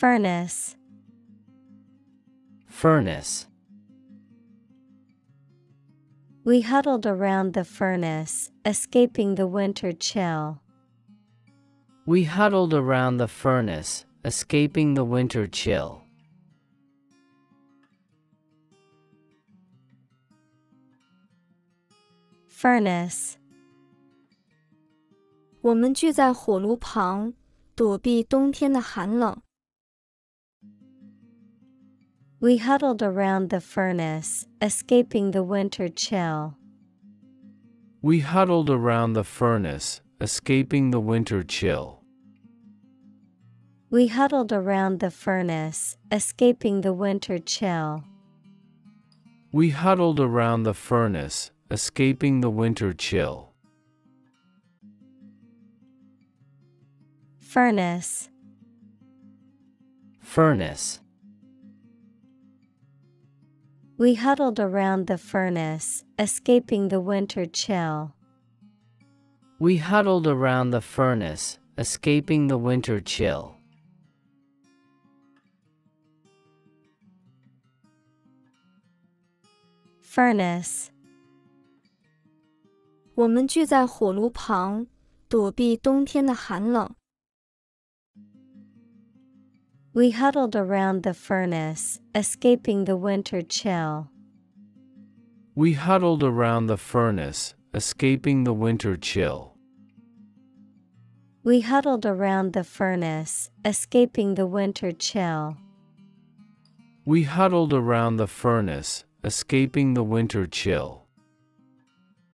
furnace. furnace. We huddled around the furnace, escaping the winter chill. We huddled around the furnace, escaping the winter chill. Furnace. 我们聚在火炉旁，躲避冬天的寒冷。We huddled around the furnace, escaping the winter chill. We huddled around the furnace, escaping the winter chill. We huddled around the furnace, escaping the winter chill. We huddled around the furnace, escaping the winter chill. Furnace. furnace. We huddled around the furnace, escaping the winter chill. We huddled around the furnace, escaping the winter chill. Furnace. 我们聚在火炉旁，躲避冬天的寒冷。We huddled around the furnace, escaping the winter chill. We huddled around the furnace, escaping the winter chill. We huddled around the furnace, escaping the winter chill. We huddled around the furnace, escaping the winter chill.